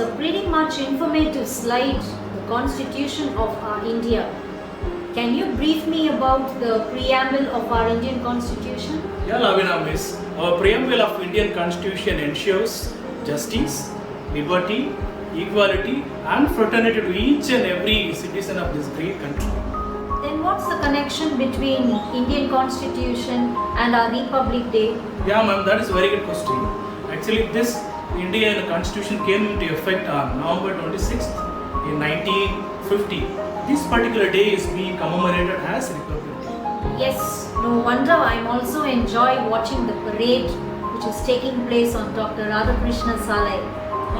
a pretty much informative slide, the Constitution of our India. Can you brief me about the preamble of our Indian Constitution? Yeah, Lavina miss. Our preamble of Indian Constitution ensures justice, liberty, equality and fraternity to each and every citizen of this great country. Then what's the connection between Indian Constitution and our Republic Day? Yeah, ma'am, that is a very good question. Actually, this Indian Constitution came into effect on November 26th in 1950. This particular day is being commemorated as Republic Day. Yes, no wonder I'm also enjoy watching the parade which is taking place on Dr. Radhakrishna Salai.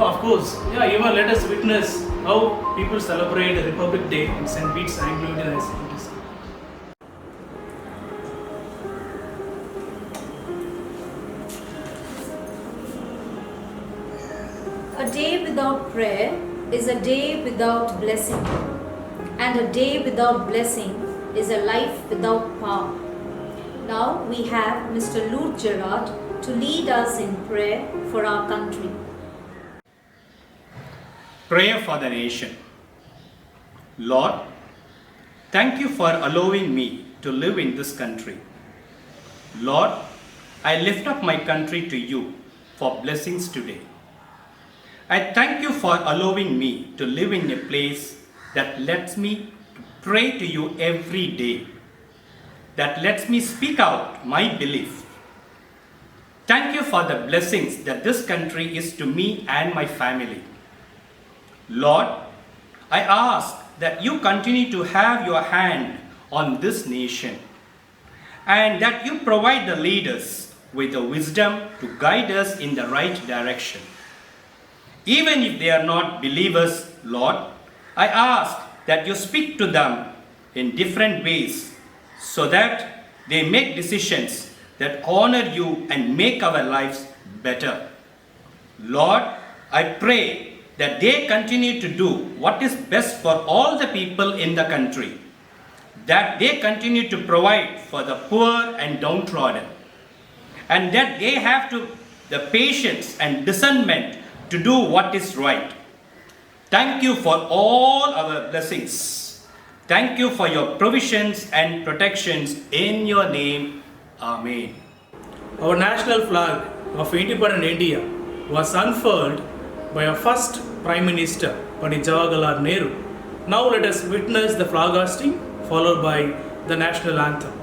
Oh, of course. Yeah, even let us witness how people celebrate Republic Day in St. Bede's Anglo-Indian as it is. A day without prayer is a day without blessing, and a day without blessing is a life without power. Now we have Mr. Lord Gerard to lead us in prayer for our country. Prayer for the nation. Lord, thank you for allowing me to live in this country. Lord, I lift up my country to you for blessings today. I thank you for allowing me to live in a place that lets me pray to you every day, that lets me speak out my belief. Thank you for the blessings that this country is to me and my family. Lord, I ask that you continue to have your hand on this nation and that you provide the leaders with the wisdom to guide us in the right direction. Even if they are not believers, Lord, I ask that you speak to them in different ways so that they make decisions that honor you and make our lives better. Lord, I pray that they continue to do what is best for all the people in the country, that they continue to provide for the poor and downtrodden, and that they have the patience and discernment to do what is right. Thank you for all our blessings. Thank you for your provisions and protections in your name. Amen. Our national flag of independent India was unfurled by our first Prime Minister, Pandit Jawaharlal Nehru. Now let us witness the flag hoisting followed by the national anthem.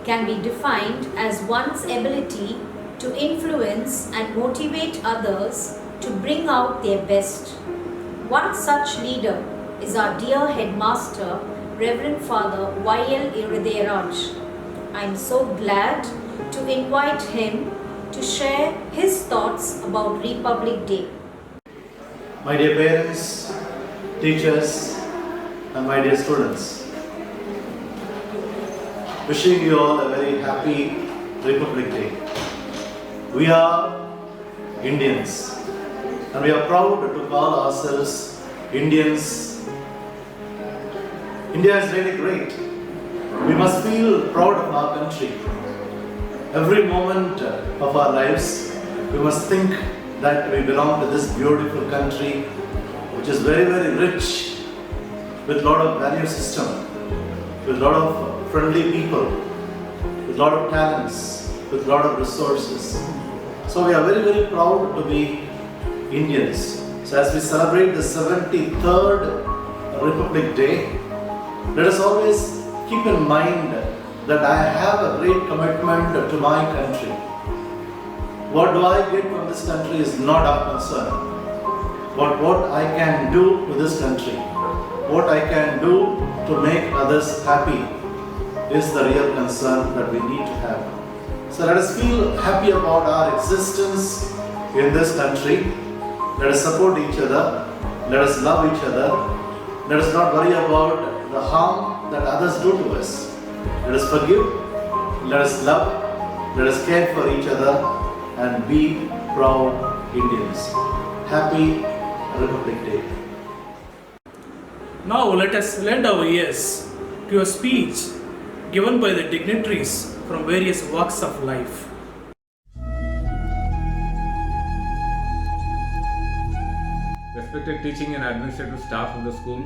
can be defined as one's ability to influence and motivate others to bring out their best. One such leader is our dear headmaster, Reverend Father Y.L. Irideyaraj. I am so glad to invite him to share his thoughts about Republic Day. My dear parents, teachers, and my dear students, wishing you all a very happy Republic Day. We are Indians and we are proud to call ourselves Indians. India is really great. We must feel proud of our country. Every moment of our lives, we must think that we belong to this beautiful country, which is very, very rich, with a lot of value system, with a lot of friendly people, with a lot of talents, with a lot of resources. So we are very, very proud to be Indians. So as we celebrate the 73rd Republic Day, let us always keep in mind that I have a great commitment to my country. What do I get from this country is not our concern. But what I can do to this country, what I can do to make others happy is the real concern that we need to have. So let us feel happy about our existence in this country. Let us support each other. Let us love each other. Let us not worry about the harm that others do to us. Let us forgive, let us love, let us care for each other and be proud Indians. Happy Republic Day. Now let us lend our ears to a speech given by the dignitaries from various walks of life. Respected teaching and administrative staff of the school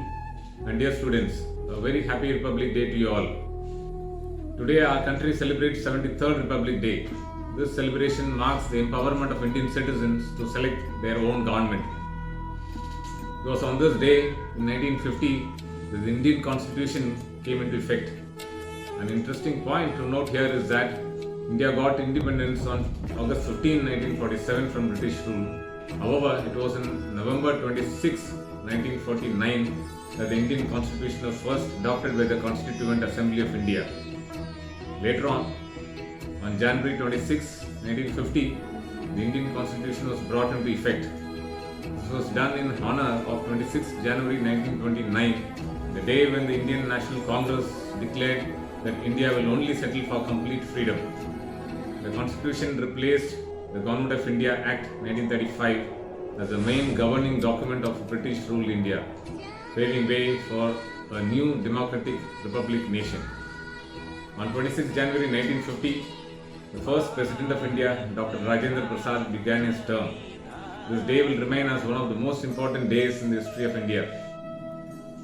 and dear students, a very happy Republic Day to you all. Today our country celebrates 73rd Republic Day. This celebration marks the empowerment of Indian citizens to select their own government. It was on this day in 1950 that the Indian Constitution came into effect. An interesting point to note here is that India got independence on August 15, 1947 from British rule. However, it was in November 26, 1949 that the Indian Constitution was first adopted by the Constituent Assembly of India. Later on January 26, 1950, the Indian Constitution was brought into effect. This was done in honor of 26 January 1929, the day when the Indian National Congress declared that India will only settle for complete freedom. The Constitution replaced the Government of India Act 1935 as the main governing document of British ruled India, paving way for a new democratic republic nation. On 26 January 1950, the first President of India, Dr. Rajendra Prasad, began his term. This day will remain as one of the most important days in the history of India.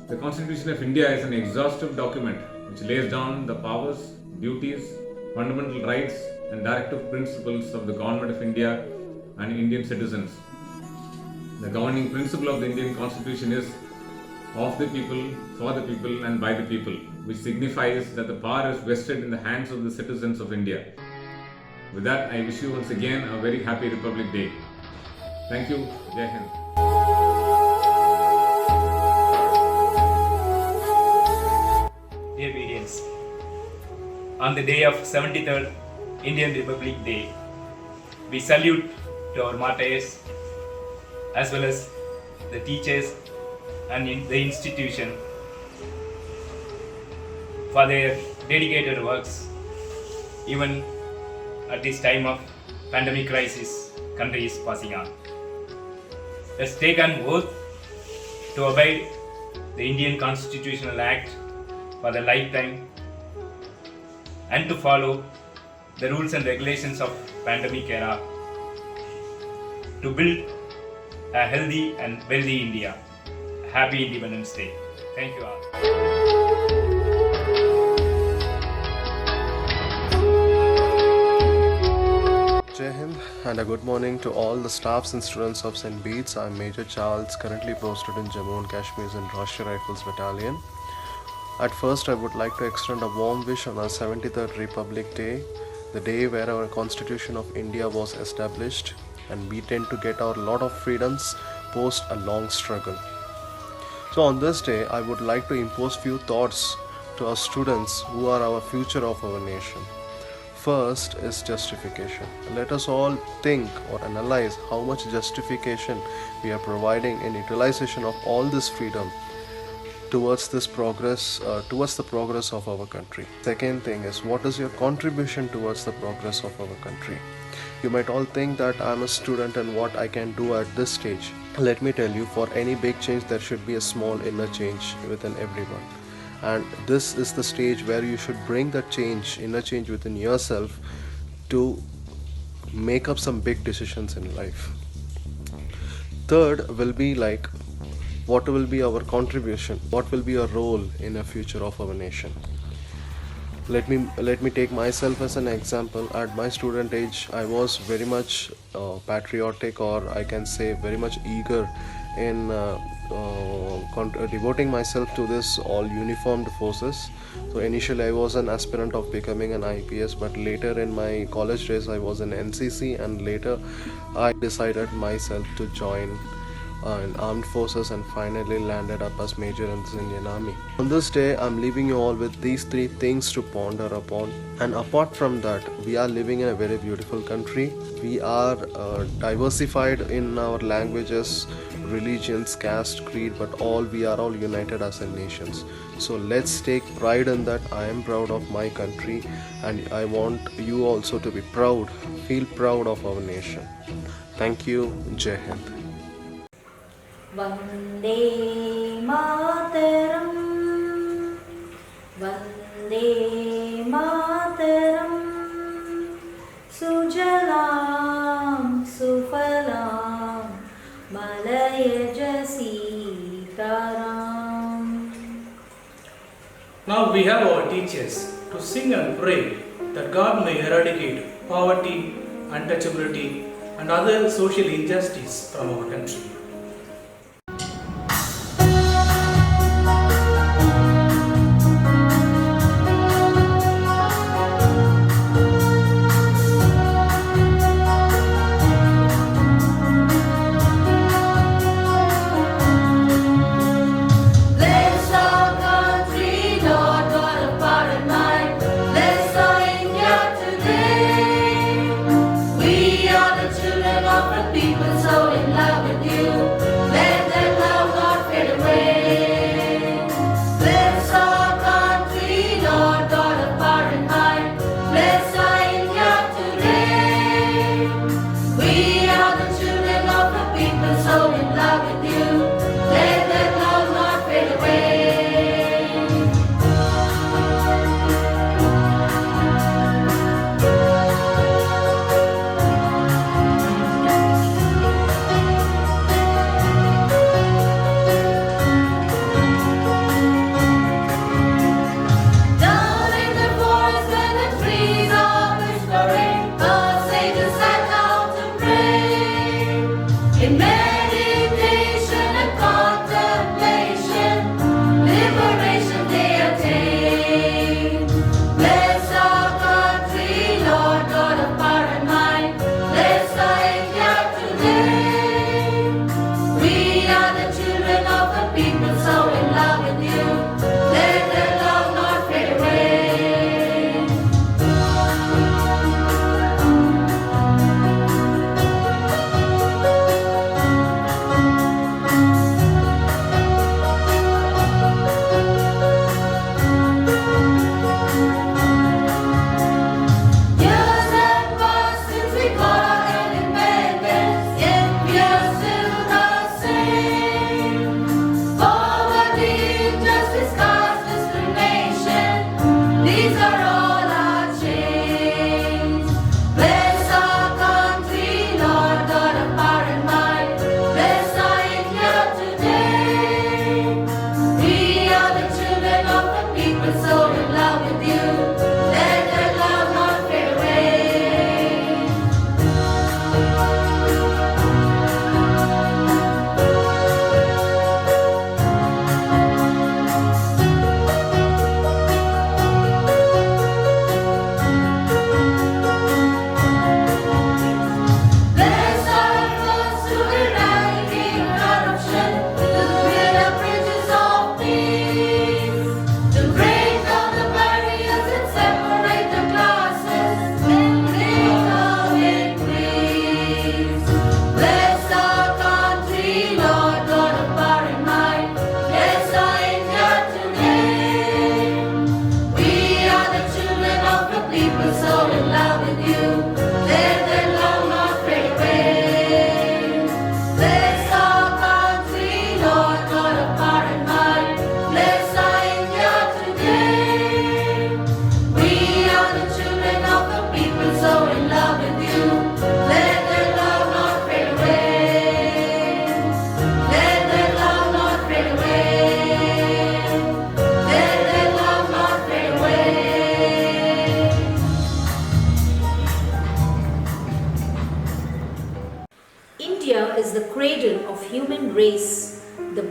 The Constitution of India is an exhaustive document which lays down the powers, duties, fundamental rights and directive principles of the Government of India and Indian citizens. The governing principle of the Indian Constitution is of the people, for the people and by the people, which signifies that the power is vested in the hands of the citizens of India. With that, I wish you once again a very happy Republic Day. Thank you. Jai Hind. Dear Bedeans, on the day of 73rd Indian Republic Day, we salute to our martyrs as well as the teachers and in the institution for their dedicated works even at this time of pandemic crisis country is passing on. Let's take an oath to obey the Indian Constitutional Act for the lifetime and to follow the rules and regulations of pandemic era to build a healthy and wealthy India. Happy Independence Day. Thank you all. Jai Hind and a good morning to all the staffs and students of St. Bede's. I'm Major Charles, currently posted in Jammu and Kashmir's and Rashtriya Rifles Battalion. At first, I would like to extend a warm wish on our 73rd Republic Day, the day where our Constitution of India was established, and we tend to get our lot of freedoms post a long struggle. So on this day, I would like to impose few thoughts to our students who are our future of our nation. First is justification. Let us all think or analyze how much justification we are providing in utilization of all this freedom towards this progress, towards the progress of our country. Second thing is, what is your contribution towards the progress of our country? You might all think that I'm a student and what I can do at this stage. Let me tell you, for any big change, there should be a small inner change within everyone. And this is the stage where you should bring that change, inner change within yourself to make up some big decisions in life. Third will be like, what will be our contribution? What will be our role in the future of our nation? Let me take myself as an example. At my student age, I was very much patriotic, or I can say very much eager in devoting myself to this all uniformed forces. So initially I was an aspirant of becoming an IPS, but later in my college days I was in NCC, and later I decided myself to join in armed forces and finally landed up as major in the Indian Army. On this day, I'm leaving you all with these three things to ponder upon. And apart from that, we are living in a very beautiful country. We are diversified in our languages, religions, caste, creed, but we are all united as a nations. So let's take pride in that. I am proud of my country, and I want you also to be proud, feel proud of our nation. Thank you. Jai Hind. Vande Mataram, Vande Mataram, Sujalam Sufalam, Malayaj Sitaram. Now we have our teachers to sing and pray that God may eradicate poverty, untouchability, and other social injustice from our country. People so in love with you.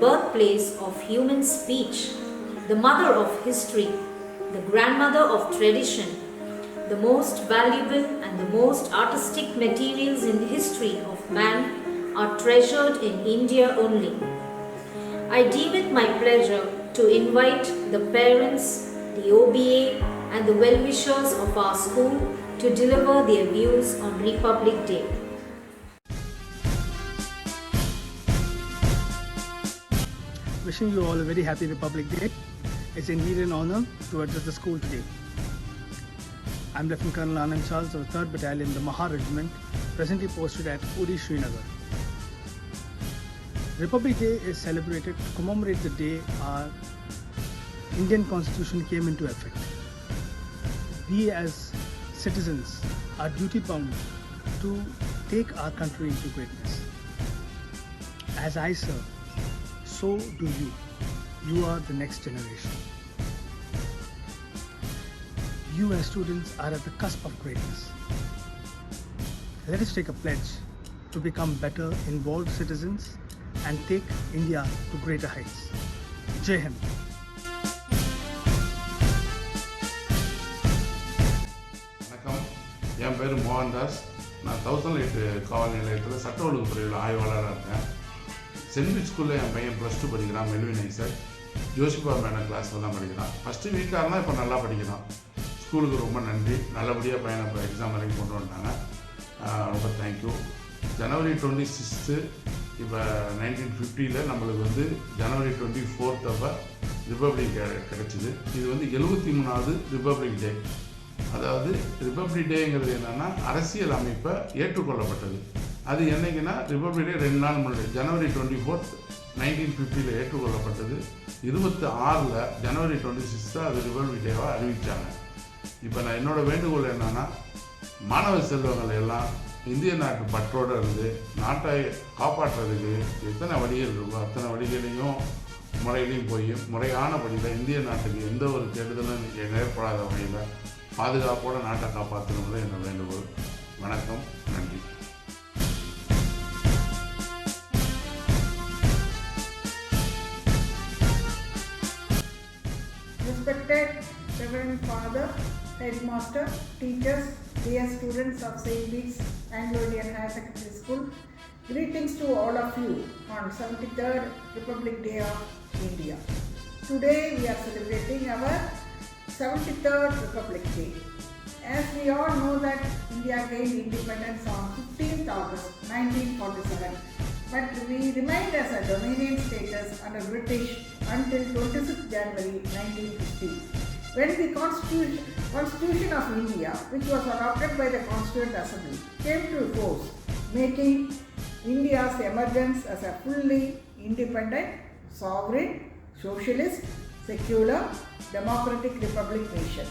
birthplace of human speech, the mother of history, the grandmother of tradition, the most valuable and the most artistic materials in the history of man are treasured in India only. I deem it my pleasure to invite the parents, the OBA and the well-wishers of our school to deliver their views on Republic Day. Wishing you all a very happy Republic Day. It's indeed an honor to address the school today. I'm Lieutenant Colonel Anand Charles of the 3rd Battalion, the Maha Regiment, presently posted at Uri, Srinagar. Republic Day is celebrated to commemorate the day our Indian Constitution came into effect. We as citizens are duty bound to take our country into greatness. As I serve, so do you. You are the next generation. You as students are at the cusp of greatness. Let us take a pledge to become better involved citizens and take India to greater heights. Jai Hind. வணக்கம், என் பேர் மோகன்தாஸ். நான் 1008 காவல் நிலையத்தில் சட்ட ஒழுங்கு துறையில் ஆய்வாளராக இருக்கேன். Send ஸ்கூலில் என் பையன் +2 படிக்கிறான். மெல்வின் ஐசக் ஜோசிபா மேடம் கிளாஸில் தான் படிக்கிறான். ஃபஸ்ட்டு வீக்காக இருந்தால் இப்போ நல்லா படிக்கிறான். ஸ்கூலுக்கு ரொம்ப நன்றி. நல்லபடியாக பையனை இப்போ எக்ஸாம் வரைக்கும் கொண்டு வந்துட்டாங்க. ரொம்ப தேங்க்யூ. ஜனவரி 26 இப்போ 1950 நம்மளுக்கு வந்து ஜனவரி 24 அப்போ ரிப்பப்ளிக் கிடச்சிது. இது வந்து 73வது ரிப்பப்ளிக் டே. அதாவது ரிப்பப்ளிக் டேங்கிறது என்னென்னா அரசியல் அமைப்பை ஏற்றுக்கொள்ளப்பட்டது. அது என்றைக்குன்னா ரிப்பப்ளிக் டே 2 நாள் முன்னாடி ஜனவரி 24 1950 ஏற்றுக்கொள்ளப்பட்டது. 26 ஜனவரி 26 அது ரிப்பப்ளிக் டேவாக அறிவித்தாங்க. இப்போ நான் என்னோடய வேண்டுகோள் என்னென்னா, மாணவ செல்வங்கள் எல்லாம் இந்திய நாட்டு பற்றோடு இருந்து நாட்டை காப்பாற்றுறதுக்கு எத்தனை வழிகள் இருக்கோ அத்தனை வழிகளையும் முறையிலையும் போய் முறையான வழியில் இந்திய நாட்டுக்கு எந்த ஒரு கெடுதலும் ஏற்படாத வகையில் பாதுகாப்போடு நாட்டை காப்பாற்றணுங்கிறது என்னோட வேண்டுகோள். வணக்கம், நன்றி. Respected Reverend Father, Headmaster, teachers, dear students of St. Bede's Anglo-Indian Higher Secondary School, greetings to all of you on 73rd Republic Day of India. Today we are celebrating our 73rd Republic Day. As we all know that India gained independence on 15th August 1947, but we remained as a dominion status under British until 26th January 1950, when the Constitution of India, which was adopted by the Constituent Assembly, came to force, making India's emergence as a fully independent, sovereign, socialist, secular, democratic republic nation.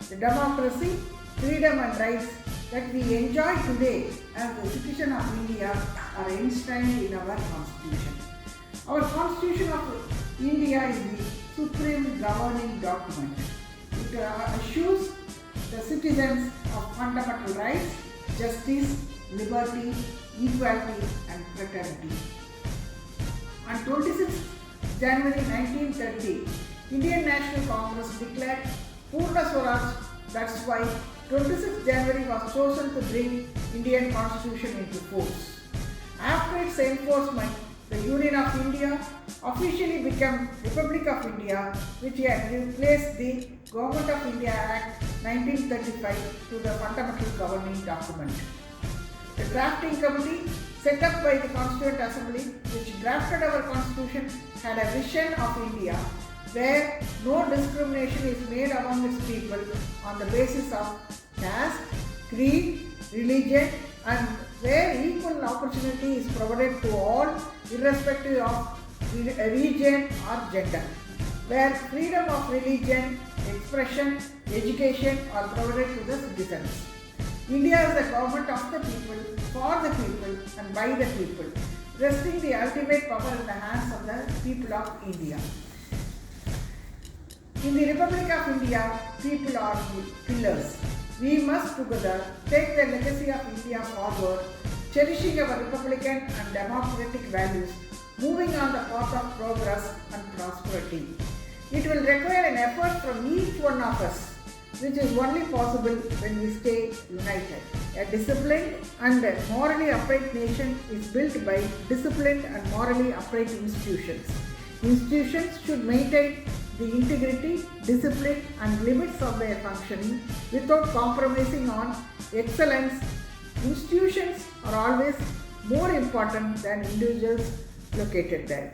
The democracy, freedom and rights that we enjoy today as the citizen of India are enshrined in our Constitution. Our Constitution of India is the supreme governing document. It assures the citizens of fundamental rights, justice, liberty, equality and fraternity. On 26th January 1930, Indian National Congress declared Purna Swaraj. That's why 26th January was chosen to bring Indian Constitution into force. After its enforcement, the Union of India officially became Republic of India, which had replaced the Government of India Act 1935 to the fundamental governing document. The drafting committee set up by the Constituent Assembly, which drafted our Constitution, had a vision of India where no discrimination is made among its people on the basis of caste, creed, religion, and where equal opportunity is provided to all irrespective of region or gender, where freedom of religion, expression, education are provided to the citizens. India is the government of the people, for the people and by the people, resting the ultimate power in the hands of the people of India. In the Republic of India, people are the pillars. We must together take the legacy of India forward, cherishing our republican and democratic values moving on the path of progress and prosperity. It will require an effort from each one of us, which is only possible when we stay united. A disciplined and morally upright nation is built by disciplined and morally upright institutions. Institutions should maintain the integrity, discipline and limits of their functioning without compromising on excellence. Institutions are always more important than individuals located there.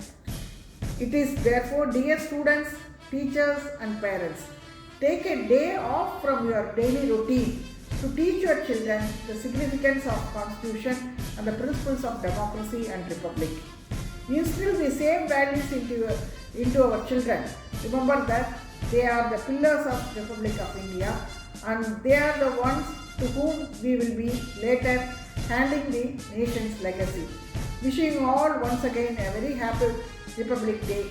It is therefore, dear students, teachers and parents, take a day off from your daily routine to teach your children the significance of Constitution and the principles of democracy and republic. Instill the same values into our children. Remember that they are the pillars of Republic of India and they are the ones to whom we will be later handing the nation's legacy. Wishing you all once again a very happy Republic Day.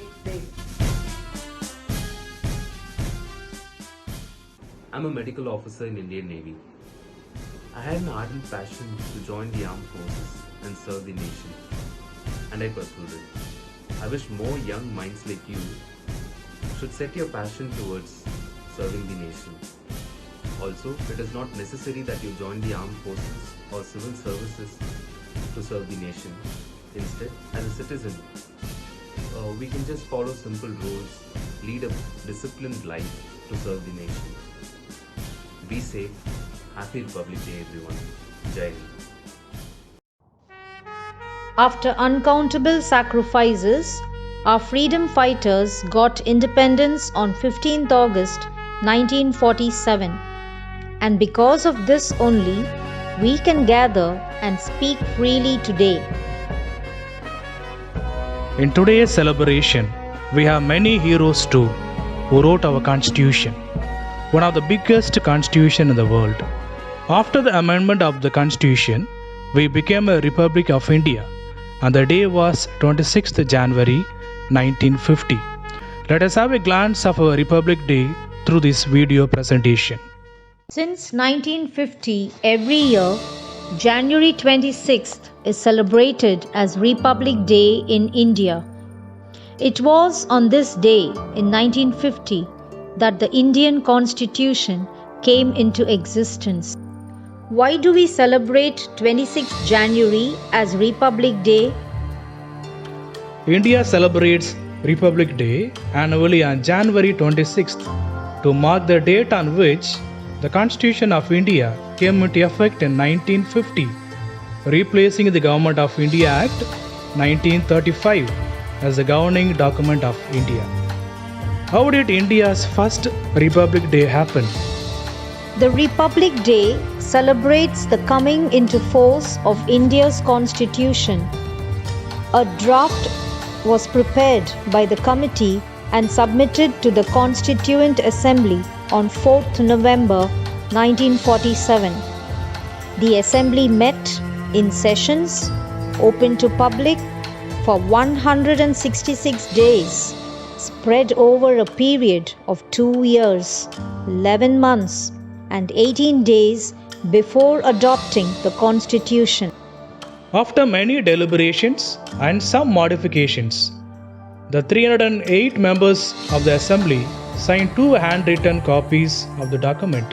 I'm a medical officer in Indian Navy. I had an ardent passion to join the armed forces and serve the nation, and I pursued it. I wish more young minds like you should set your passion towards serving the nation. Also, it is not necessary that you join the armed forces or civil services to serve the nation. Instead, as a citizen, we can just follow simple rules, lead a disciplined life to serve the nation. Be safe. Happy Republic Day, everyone. Jai Hind. After uncountable sacrifices, our freedom fighters got independence on 15th August 1947. And because of this only, we can gather and speak freely today. In today's celebration, we have many heroes too who wrote our Constitution, one of the biggest constitution in the world. After the amendment of the Constitution, we became a Republic of India, and the day was 26th January 1950. Let us have a glance of our Republic Day through this video presentation. Since 1950, every year, January 26th is celebrated as Republic Day in India. It was on this day in 1950 that the Indian Constitution came into existence. Why do we celebrate 26th January as Republic Day? India celebrates Republic Day annually on January 26th to mark the date on which the Constitution of India came into effect in 1950, replacing the Government of India Act 1935 as the governing document of India. How did India's first Republic Day happen? The Republic Day celebrates the coming into force of India's Constitution. A draft was prepared by the committee and submitted to the Constituent Assembly on 4th November 1947. The Assembly met in sessions open to public for 166 days, spread over a period of 2 years, 11 months, and 18 days before adopting the Constitution. After many deliberations and some modifications, the 308 members of the Assembly signed 2 handwritten copies of the document,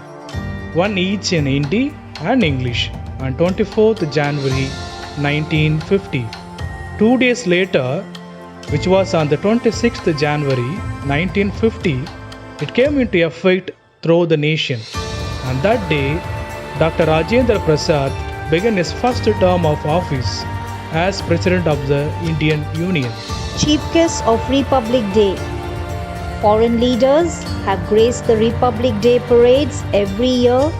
one each in Hindi and English, on 24th January 1950. 2 days later, which was on the 26th January 1950, it came into effect throughout the nation. On that day, Dr. Rajendra Prasad began his first term of office as President of the Indian Union. Chief guests of Republic Day. Foreign leaders have graced the Republic Day parades every year,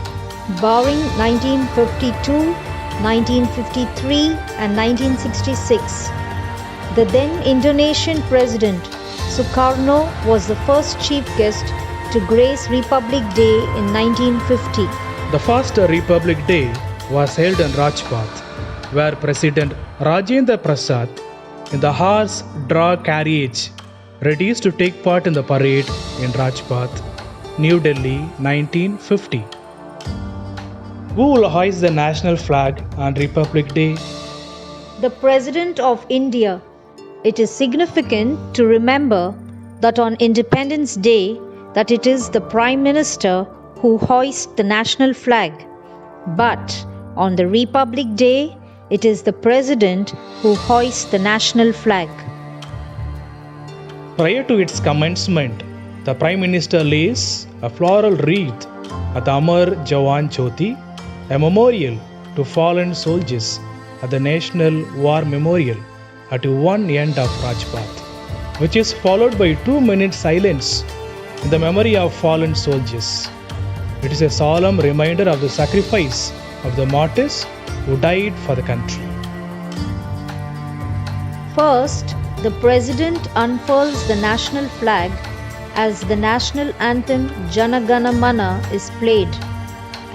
barring 1952, 1953 and 1966. The then Indonesian President Sukarno was the first chief guest to grace Republic Day in 1950. The first Republic Day was held in Rajpath, where President Rajendra Prasad, in the horse-drawn carriage, readies to take part in the parade in Rajpath, New Delhi, 1950. Who will hoist the national flag on Republic Day? The President of India it is significant to remember that on Independence Day that it is the Prime Minister who hoists the national flag, but on the Republic Day it is the President who hoists the national flag. Prior to its commencement, the Prime Minister lays a floral wreath at the Amar Jawan Jyoti, a memorial to fallen soldiers at the National War Memorial at one end of Rajpath, which is followed by 2 minute silence in the memory of fallen soldiers. It is a solemn reminder of the sacrifice of the martyrs who died for the country. First, the President unfurls the national flag as the national anthem Jana Gana Mana is played,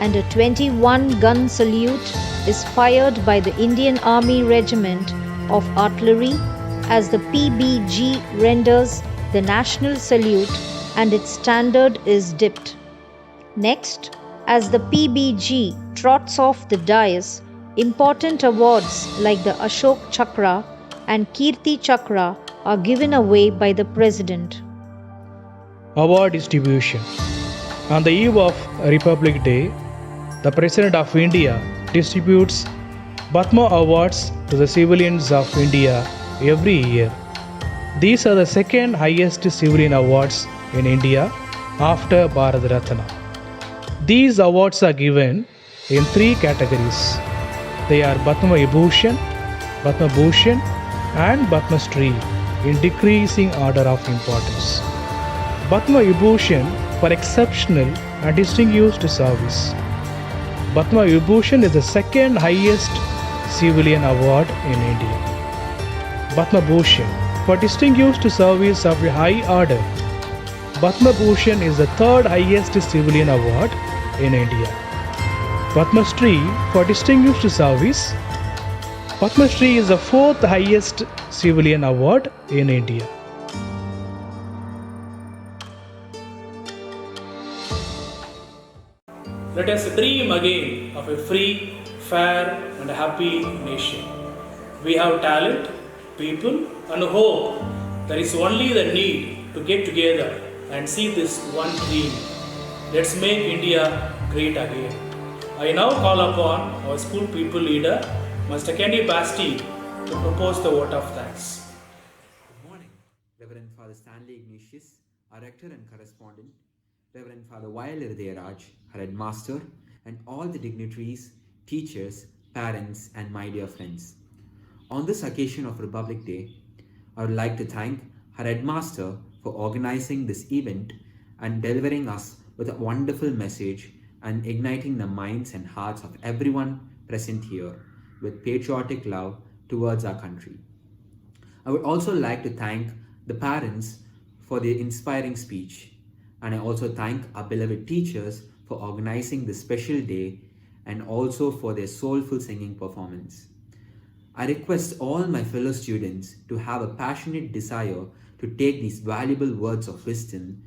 and a 21-gun salute is fired by the Indian Army Regiment of Artillery as the PBG renders the national salute and its standard is dipped. Next, as the PBG trots off the dais, important awards like the Ashok Chakra and Kirti Chakra are given away by the President. Award distribution. On the eve of Republic Day, the President of India distributes Padma Awards to the civilians of India every year. These are the second highest civilian awards in India after Bharat Ratna. These awards are given in 3 categories. They are Padma Vibhushan, Padma Bhushan and Padma Shri in decreasing order of importance. Padma Vibhushan for exceptional and distinguished service. Padma Vibhushan is the second highest civilian award in India. Padma Bhushan for distinguished service of a high order. Padma Bhushan is the third highest civilian award in India. Padma Shri for distinguished service. Padma Shri is the fourth highest civilian award in India. Let us dream again of a free, fair and happy nation. We have talent, people and hope. There is only the need to get together and see this one dream. Let's make India great again. I now call upon our school people leader, Mr. Kenny Basti, to propose the vote of thanks. Good morning, Reverend Father Stanley Ignatius, our rector and correspondent, Reverend Father Violet Raj, our headmaster, and all the dignitaries, teachers, parents, and my dear friends. On this occasion of Republic Day, I would like to thank our headmaster for organizing this event and delivering us with a wonderful message and igniting the minds and hearts of everyone present here with patriotic love towards our country. I would also like to thank the parents for their inspiring speech, and I also thank our beloved teachers for organizing this special day and also for their soulful singing performance. I request all my fellow students to have a passionate desire to take these valuable words of wisdom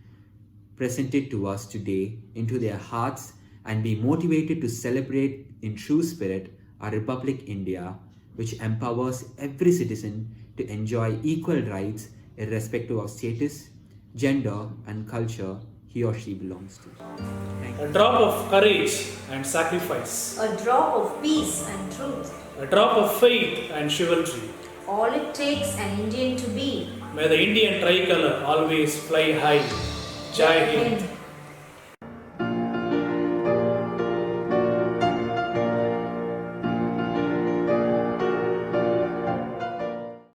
presented to us today into their hearts and be motivated to celebrate in true spirit our Republic India, which empowers every citizen to enjoy equal rights irrespective of status, gender and culture he or she belongs to. A drop of courage and sacrifice. A drop of peace and truth. A drop of faith and chivalry. All it takes an Indian to be. May the Indian tricolor always fly high. Jai Hind.